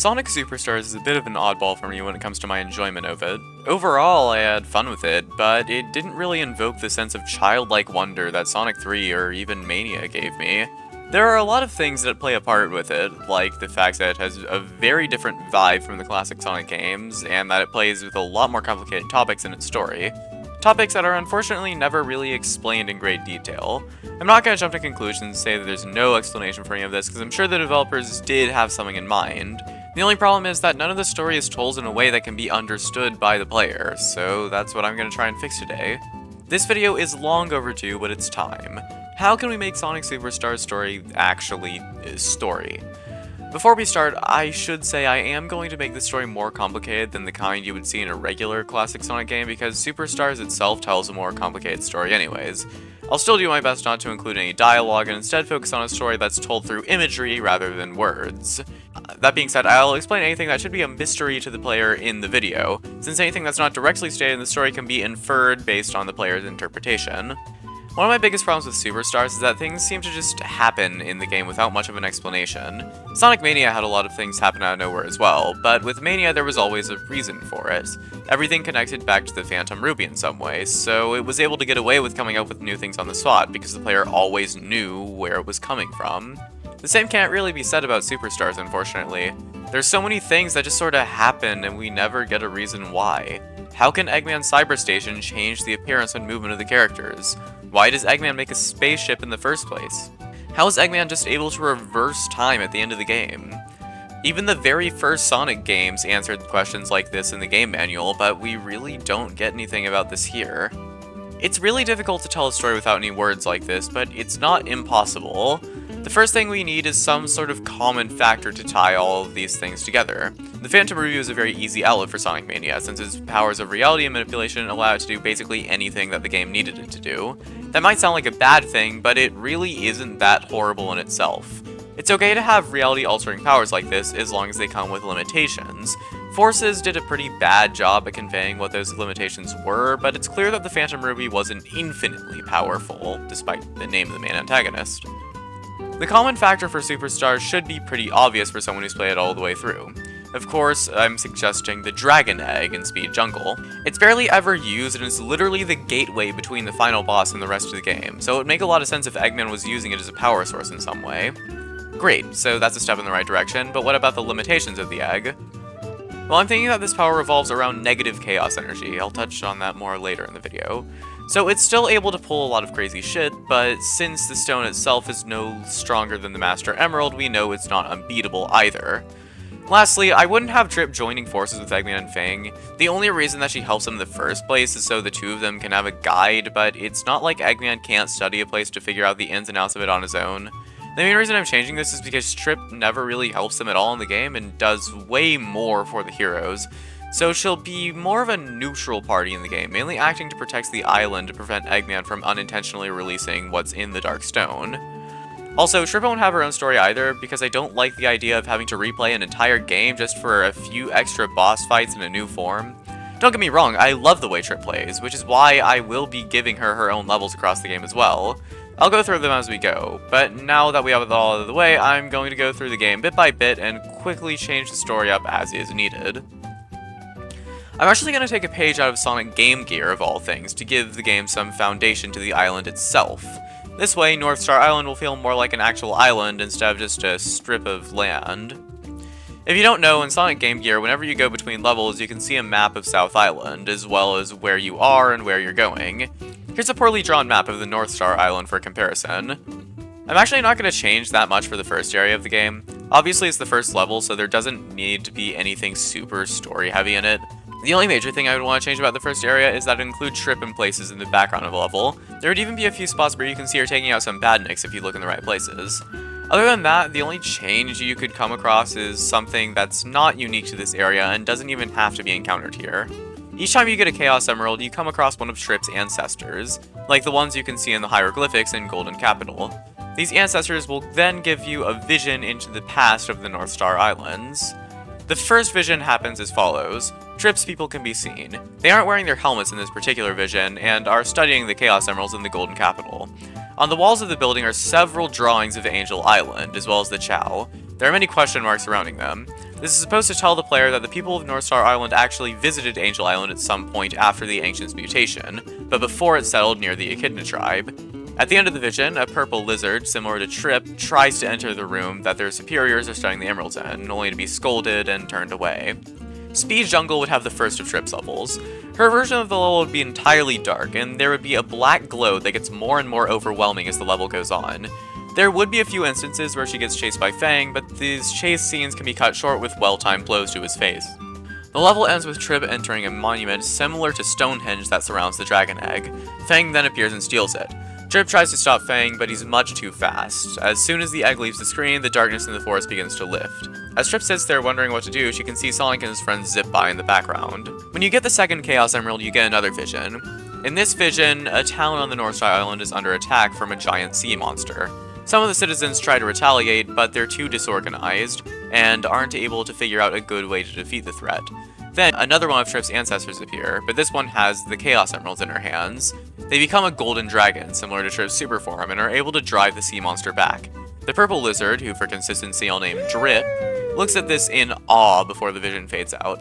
Sonic Superstars is a bit of an oddball for me when it comes to my enjoyment of it. Overall, I had fun with it, but it didn't really invoke the sense of childlike wonder that Sonic 3 or even Mania gave me. There are a lot of things that play a part with it, like the fact that it has a very different vibe from the classic Sonic games, and that it plays with a lot more complicated topics in its story. Topics that are unfortunately never really explained in great detail. I'm not going to jump to conclusions and say that there's no explanation for any of this, because I'm sure the developers did have something in mind. The only problem is that none of the story is told in a way that can be understood by the player, so that's what I'm going to try and fix today. This video is long overdue, but it's time. How can we make Sonic Superstars' story actually story? Before we start, I should say I am going to make this story more complicated than the kind you would see in a regular classic Sonic game, because Superstars itself tells a more complicated story anyways. I'll still do my best not to include any dialogue and instead focus on a story that's told through imagery rather than words. That being said, I'll explain anything that should be a mystery to the player in the video, since anything that's not directly stated in the story can be inferred based on the player's interpretation. One of my biggest problems with Superstars is that things seem to just happen in the game without much of an explanation. Sonic Mania had a lot of things happen out of nowhere as well, but with Mania there was always a reason for it. Everything connected back to the Phantom Ruby in some way, so it was able to get away with coming up with new things on the spot because the player always knew where it was coming from. The same can't really be said about Superstars, unfortunately. There's so many things that just sorta happen and we never get a reason why. How can Eggman's Cyber Station change the appearance and movement of the characters? Why does Eggman make a spaceship in the first place? How is Eggman just able to reverse time at the end of the game? Even the very first Sonic games answered questions like this in the game manual, but we really don't get anything about this here. It's really difficult to tell a story without any words like this, but it's not impossible. The first thing we need is some sort of common factor to tie all of these things together. The Phantom Ruby was a very easy outlet for Sonic Mania, since its powers of reality and manipulation allow it to do basically anything that the game needed it to do. That might sound like a bad thing, but it really isn't that horrible in itself. It's okay to have reality-altering powers like this, as long as they come with limitations. Forces did a pretty bad job at conveying what those limitations were, but it's clear that the Phantom Ruby wasn't infinitely powerful, despite the name of the main antagonist. The common factor for Superstars should be pretty obvious for someone who's played it all the way through. Of course, I'm suggesting the Dragon Egg in Speed Jungle. It's barely ever used and is literally the gateway between the final boss and the rest of the game, so it would make a lot of sense if Eggman was using it as a power source in some way. Great, so that's a step in the right direction, but what about the limitations of the egg? Well, I'm thinking that this power revolves around negative chaos energy. I'll touch on that more later in the video. So it's still able to pull a lot of crazy shit, but since the stone itself is no stronger than the Master Emerald, we know it's not unbeatable either. Lastly, I wouldn't have Trip joining forces with Eggman and Fang. The only reason that she helps him in the first place is so the two of them can have a guide, but it's not like Eggman can't study a place to figure out the ins and outs of it on his own. The main reason I'm changing this is because Trip never really helps them at all in the game and does way more for the heroes. So she'll be more of a neutral party in the game, mainly acting to protect the island to prevent Eggman from unintentionally releasing what's in the Dark Stone. Also, Trip won't have her own story either, because I don't like the idea of having to replay an entire game just for a few extra boss fights in a new form. Don't get me wrong, I love the way Trip plays, which is why I will be giving her her own levels across the game as well. I'll go through them as we go, but now that we have it all out of the way, I'm going to go through the game bit by bit and quickly change the story up as is needed. I'm actually going to take a page out of Sonic Game Gear, of all things, to give the game some foundation to the island itself. This way, North Star Island will feel more like an actual island instead of just a strip of land. If you don't know, in Sonic Game Gear, whenever you go between levels, you can see a map of South Island, as well as where you are and where you're going. Here's a poorly drawn map of the North Star Island for comparison. I'm actually not going to change that much for the first area of the game. Obviously, it's the first level, so there doesn't need to be anything super story-heavy in it. The only major thing I would want to change about the first area is that it includes Trip in places in the background of the level. There would even be a few spots where you can see her taking out some badniks if you look in the right places. Other than that, the only change you could come across is something that's not unique to this area and doesn't even have to be encountered here. Each time you get a Chaos Emerald, you come across one of Trip's ancestors, like the ones you can see in the hieroglyphics in Golden Capital. These ancestors will then give you a vision into the past of the North Star Islands. The first vision happens as follows. Trip's people can be seen. They aren't wearing their helmets in this particular vision, and are studying the Chaos Emeralds in the Golden Capital. On the walls of the building are several drawings of Angel Island, as well as the Chow. There are many question marks surrounding them. This is supposed to tell the player that the people of Northstar Island actually visited Angel Island at some point after the Ancient's mutation, but before it settled near the Echidna tribe. At the end of the vision, a purple lizard, similar to Trip, tries to enter the room that their superiors are studying the emeralds in, only to be scolded and turned away. Speed Jungle would have the first of Trip's levels. Her version of the level would be entirely dark, and there would be a black glow that gets more and more overwhelming as the level goes on. There would be a few instances where she gets chased by Fang, but these chase scenes can be cut short with well-timed blows to his face. The level ends with Trip entering a monument similar to Stonehenge that surrounds the dragon egg. Fang then appears and steals it. Trip tries to stop Fang, but he's much too fast. As soon as the egg leaves the screen, the darkness in the forest begins to lift. As Trip sits there wondering what to do, she can see Sonic and his friends zip by in the background. When you get the second Chaos Emerald, you get another vision. In this vision, a town on the North Star Island is under attack from a giant sea monster. Some of the citizens try to retaliate, but they're too disorganized, and aren't able to figure out a good way to defeat the threat. Then, another one of Trip's ancestors appear, but this one has the Chaos Emeralds in her hands. They become a golden dragon, similar to Trip's super form, and are able to drive the sea monster back. The purple lizard, who for consistency I'll name Drip, looks at this in awe before the vision fades out.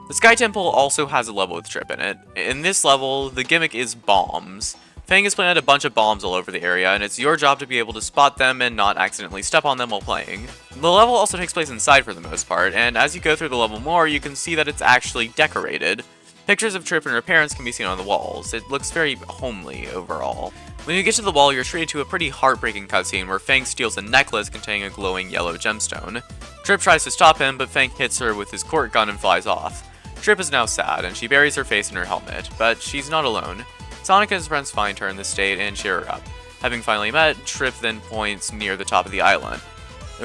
The Sky Temple also has a level with Trip in it. In this level, the gimmick is bombs. Fang has planted a bunch of bombs all over the area, and it's your job to be able to spot them and not accidentally step on them while playing. The level also takes place inside for the most part, and as you go through the level more, you can see that it's actually decorated. Pictures of Trip and her parents can be seen on the walls. It looks very homely overall. When you get to the wall, you're treated to a pretty heartbreaking cutscene where Fang steals a necklace containing a glowing yellow gemstone. Trip tries to stop him, but Fang hits her with his court gun and flies off. Trip is now sad, and she buries her face in her helmet, but she's not alone. Sonic and his friends find her in this state and cheer her up. Having finally met, Trip then points near the top of the island,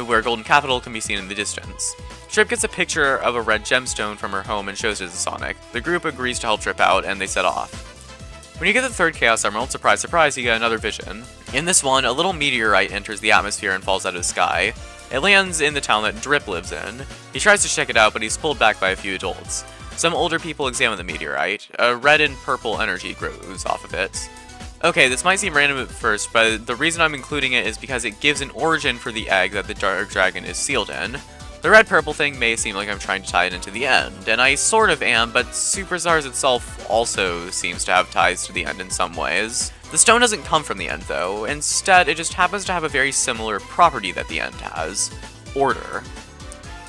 where Golden Capital can be seen in the distance. Trip gets a picture of a red gemstone from her home and shows it to Sonic. The group agrees to help Trip out, and they set off. When you get the third Chaos Emerald, surprise surprise, you get another vision. In this one, a little meteorite enters the atmosphere and falls out of the sky. It lands in the town that Drip lives in. He tries to check it out, but he's pulled back by a few adults. Some older people examine the meteorite. A red and purple energy grows off of it. Okay, this might seem random at first, but the reason I'm including it is because it gives an origin for the egg that the Dark Dragon is sealed in. The red-purple thing may seem like I'm trying to tie it into the end, and I sort of am, but Superstars itself also seems to have ties to the end in some ways. The stone doesn't come from the end, though. Instead, it just happens to have a very similar property that the end has: order.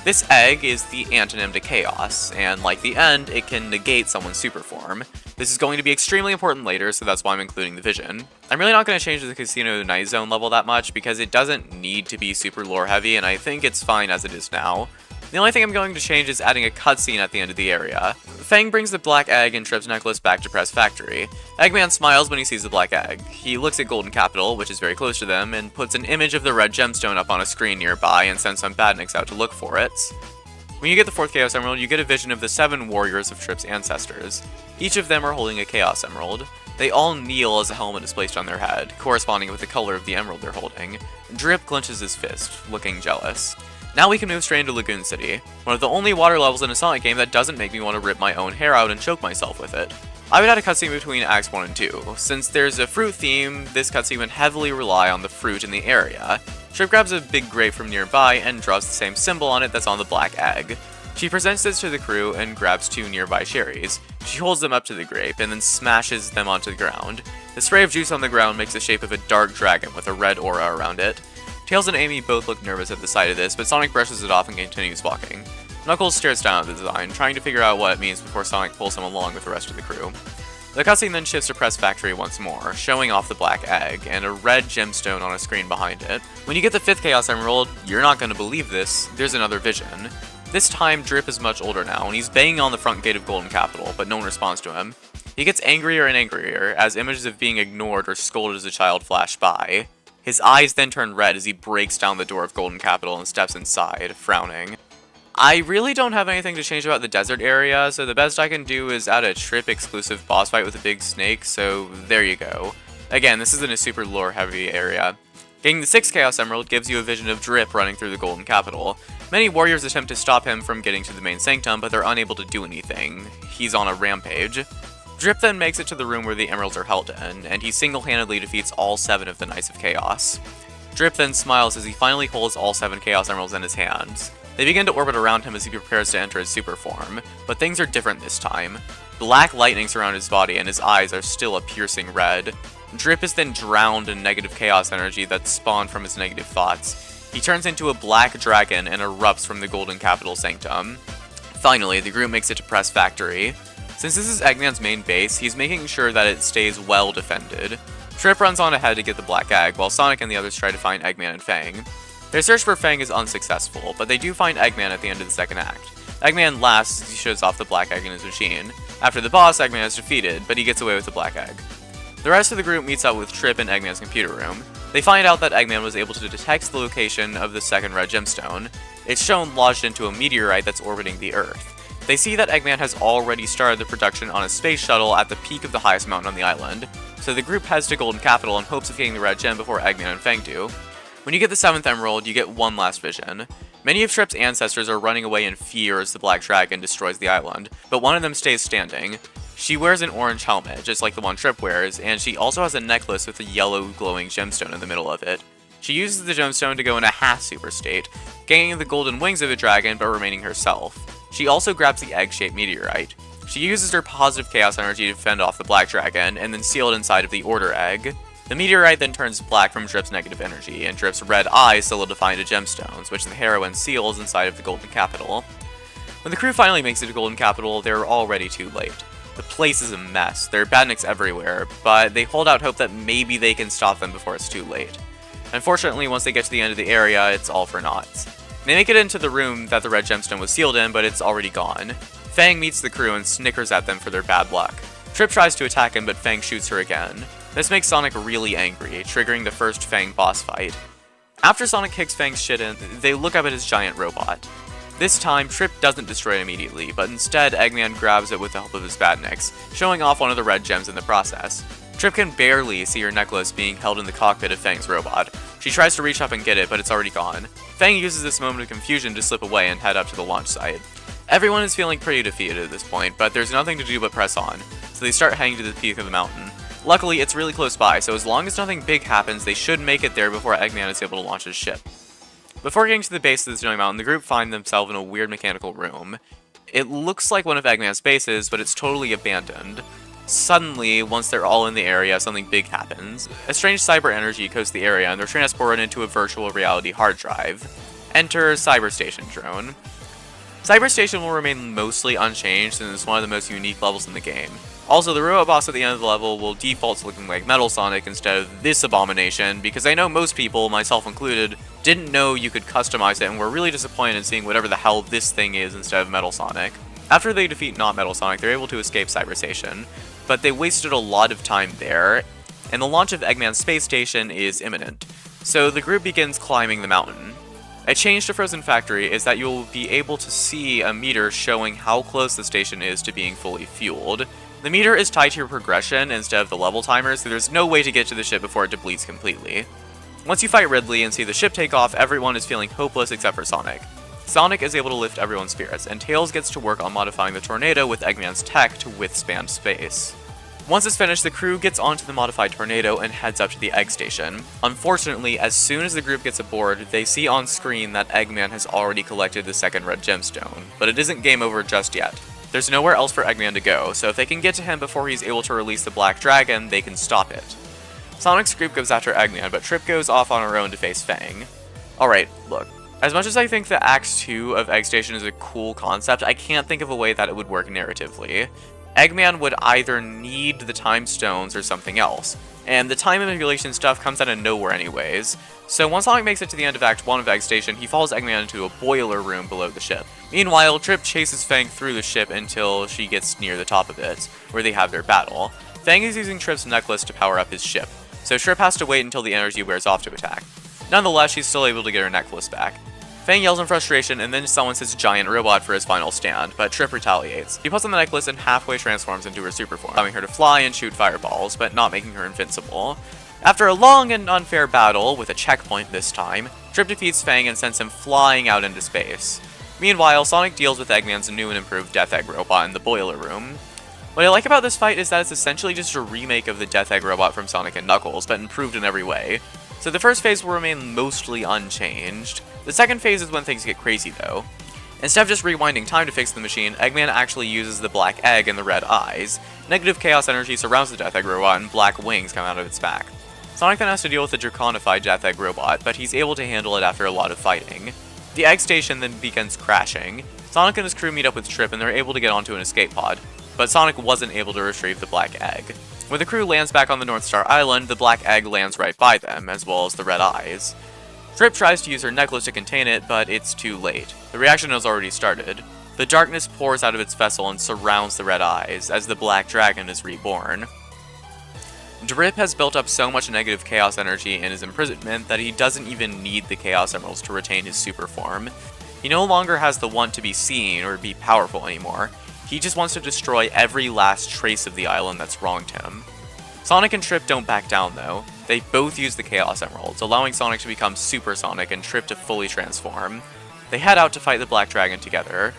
This egg is the antonym to chaos, and like the end, it can negate someone's super form. This is going to be extremely important later, so that's why I'm including the vision. I'm really not going to change the Casino Night Zone level that much, because it doesn't need to be super lore heavy, and I think it's fine as it is now. The only thing I'm going to change is adding a cutscene at the end of the area. Fang brings the black egg and Trip's necklace back to Press Factory. Eggman smiles when he sees the black egg. He looks at Golden Capital, which is very close to them, and puts an image of the red gemstone up on a screen nearby and sends some badniks out to look for it. When you get the fourth Chaos Emerald, you get a vision of the 7 warriors of Trip's ancestors. Each of them are holding a Chaos Emerald. They all kneel as a helmet is placed on their head, corresponding with the color of the emerald they're holding. Drip clenches his fist, looking jealous. Now we can move straight into Lagoon City, one of the only water levels in a Sonic game that doesn't make me want to rip my own hair out and choke myself with it. I would add a cutscene between Acts 1 and 2. Since there's a fruit theme, this cutscene would heavily rely on the fruit in the area. Trip grabs a big grape from nearby and draws the same symbol on it that's on the black egg. She presents this to the crew and grabs 2 nearby cherries. She holds them up to the grape and then smashes them onto the ground. The spray of juice on the ground makes the shape of a dark dragon with a red aura around it. Tails and Amy both look nervous at the sight of this, but Sonic brushes it off and continues walking. Knuckles stares down at the design, trying to figure out what it means before Sonic pulls him along with the rest of the crew. The cutscene then shifts to Press Factory once more, showing off the black egg, and a red gemstone on a screen behind it. When you get the 5th Chaos Emerald, you're not going to believe this, there's another vision. This time, Drip is much older now, and he's banging on the front gate of Golden Capital, but no one responds to him. He gets angrier and angrier, as images of being ignored or scolded as a child flash by. His eyes then turn red as he breaks down the door of Golden Capital and steps inside, frowning. I really don't have anything to change about the desert area, so the best I can do is add a Trip exclusive boss fight with a big snake, so there you go. Again, this isn't a super lore heavy area. Getting the 6th Chaos Emerald gives you a vision of Drip running through the Golden Capital. Many warriors attempt to stop him from getting to the main sanctum, but they're unable to do anything. He's on a rampage. Drip then makes it to the room where the emeralds are held in, and he single-handedly defeats all 7 of the Knights of Chaos. Drip then smiles as he finally holds all 7 Chaos Emeralds in his hands. They begin to orbit around him as he prepares to enter his super form, but things are different this time. Black lightning surround his body and his eyes are still a piercing red. Drip is then drowned in negative chaos energy that's spawned from his negative thoughts. He turns into a black dragon and erupts from the Golden Capital Sanctum. Finally, the group makes it to Press Factory. Since this is Eggman's main base, he's making sure that it stays well defended. Trip runs on ahead to get the black egg, while Sonic and the others try to find Eggman and Fang. Their search for Fang is unsuccessful, but they do find Eggman at the end of the second act. Eggman laughs as he shows off the black egg in his machine. After the boss, Eggman is defeated, but he gets away with the black egg. The rest of the group meets up with Trip in Eggman's computer room. They find out that Eggman was able to detect the location of the second red gemstone. It's shown lodged into a meteorite that's orbiting the Earth. They see that Eggman has already started the production on a space shuttle at the peak of the highest mountain on the island, so the group heads to Golden Capital in hopes of getting the red gem before Eggman and Fang do. When you get the 7th emerald, you get one last vision. Many of Trip's ancestors are running away in fear as the Black Dragon destroys the island, but one of them stays standing. She wears an orange helmet, just like the one Trip wears, and she also has a necklace with a yellow glowing gemstone in the middle of it. She uses the gemstone to go in a half super state, gaining the golden wings of the dragon but remaining herself. She also grabs the egg-shaped meteorite. She uses her positive chaos energy to fend off the Black Dragon, and then seal it inside of the Order Egg. The meteorite then turns black from Drip's negative energy, and Drip's red eyes solidify into gemstones, which the heroine seals inside of the Golden Capital. When the crew finally makes it to Golden Capital, they're already too late. The place is a mess, there are badniks everywhere, but they hold out hope that maybe they can stop them before it's too late. Unfortunately, once they get to the end of the area, it's all for naught. They make it into the room that the red gemstone was sealed in, but it's already gone. Fang meets the crew and snickers at them for their bad luck. Trip tries to attack him, but Fang shoots her again. This makes Sonic really angry, triggering the first Fang boss fight. After Sonic kicks Fang's shit in, they look up at his giant robot. This time, Trip doesn't destroy it immediately, but instead Eggman grabs it with the help of his badniks, showing off one of the red gems in the process. Trip can barely see her necklace being held in the cockpit of Fang's robot. She tries to reach up and get it, but it's already gone. Fang uses this moment of confusion to slip away and head up to the launch site. Everyone is feeling pretty defeated at this point, but there's nothing to do but press on, so they start heading to the peak of the mountain. Luckily, it's really close by, so as long as nothing big happens, they should make it there before Eggman is able to launch his ship. Before getting to the base of the snowy mountain, the group find themselves in a weird mechanical room. It looks like one of Eggman's bases, but it's totally abandoned. Suddenly, once they're all in the area, something big happens. A strange cyber energy coats the area, and they're transported into a virtual reality hard drive. Enter Cyberstation Drone. Cyberstation will remain mostly unchanged, and is one of the most unique levels in the game. Also, the robot boss at the end of the level will default to looking like Metal Sonic instead of this abomination, because I know most people, myself included, didn't know you could customize it and were really disappointed in seeing whatever the hell this thing is instead of Metal Sonic. After they defeat not Metal Sonic, they're able to escape Cyberstation, but they wasted a lot of time there, and the launch of Eggman's space station is imminent, so the group begins climbing the mountain. A change to Frozen Factory is that you'll be able to see a meter showing how close the station is to being fully fueled. The meter is tied to your progression instead of the level timer, so there's no way to get to the ship before it depletes completely. Once you fight Ridley and see the ship take off, everyone is feeling hopeless except for Sonic. Sonic is able to lift everyone's spirits, and Tails gets to work on modifying the tornado with Eggman's tech to withstand space. Once it's finished, the crew gets onto the modified tornado and heads up to the egg station. Unfortunately, as soon as the group gets aboard, they see on screen that Eggman has already collected the second red gemstone, but it isn't game over just yet. There's nowhere else for Eggman to go, so if they can get to him before he's able to release the Black Dragon, they can stop it. Sonic's group goes after Eggman, but Trip goes off on her own to face Fang. Alright, look. As much as I think that Act 2 of Egg Station is a cool concept, I can't think of a way that it would work narratively. Eggman would either need the time stones or something else, and the time manipulation stuff comes out of nowhere anyways. So once Sonic makes it to the end of Act 1 of Egg Station, he follows Eggman into a boiler room below the ship. Meanwhile, Trip chases Fang through the ship until she gets near the top of it, where they have their battle. Fang is using Trip's necklace to power up his ship, so Trip has to wait until the energy wears off to attack. Nonetheless, she's still able to get her necklace back. Fang yells in frustration and then summons his giant robot for his final stand, but Trip retaliates. He puts on the necklace and halfway transforms into her super form, allowing her to fly and shoot fireballs, but not making her invincible. After a long and unfair battle, with a checkpoint this time, Trip defeats Fang and sends him flying out into space. Meanwhile, Sonic deals with Eggman's new and improved Death Egg robot in the boiler room. What I like about this fight is that it's essentially just a remake of the Death Egg robot from Sonic and Knuckles, but improved in every way. So the first phase will remain mostly unchanged. The second phase is when things get crazy though. Instead of just rewinding time to fix the machine, Eggman actually uses the black egg and the red eyes. Negative chaos energy surrounds the Death Egg robot and black wings come out of its back. Sonic then has to deal with the draconified Death Egg robot, but he's able to handle it after a lot of fighting. The egg station then begins crashing. Sonic and his crew meet up with Trip and they're able to get onto an escape pod, but Sonic wasn't able to retrieve the black egg. When the crew lands back on the North Star Island, the black egg lands right by them, as well as the red eyes. Trip tries to use her necklace to contain it, but it's too late. The reaction has already started. The darkness pours out of its vessel and surrounds the red eyes, as the black dragon is reborn. Drip has built up so much negative chaos energy in his imprisonment that he doesn't even need the Chaos Emeralds to retain his super form. He no longer has the want to be seen or be powerful anymore. He just wants to destroy every last trace of the island that's wronged him. Sonic and Trip don't back down though. They both use the Chaos Emeralds, allowing Sonic to become Super Sonic and Trip to fully transform. They head out to fight the Black Dragon together.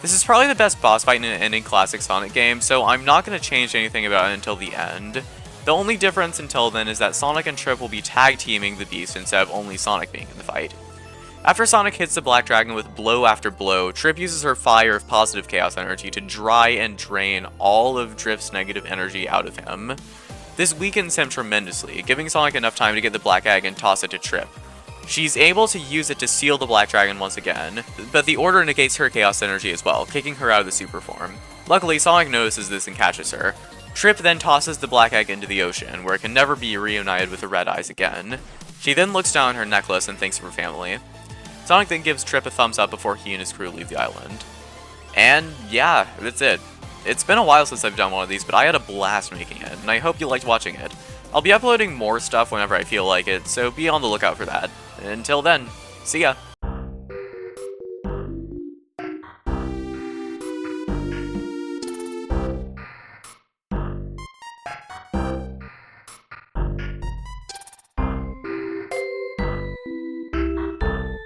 This is probably the best boss fight in any classic Sonic game, so I'm not going to change anything about it until the end. The only difference until then is that Sonic and Trip will be tag teaming the beast instead of only Sonic being in the fight. After Sonic hits the Black Dragon with blow after blow, Trip uses her fire of positive chaos energy to dry and drain all of Drip's negative energy out of him. This weakens him tremendously, giving Sonic enough time to get the Black Egg and toss it to Trip. She's able to use it to seal the Black Dragon once again, but the order negates her chaos energy as well, kicking her out of the super form. Luckily, Sonic notices this and catches her. Trip then tosses the Black Egg into the ocean, where it can never be reunited with the red eyes again. She then looks down at her necklace and thanks her family. Sonic then gives Trip a thumbs up before he and his crew leave the island. And yeah, that's it. It's been a while since I've done one of these, but I had a blast making it, and I hope you liked watching it. I'll be uploading more stuff whenever I feel like it, so be on the lookout for that. Until then, see ya!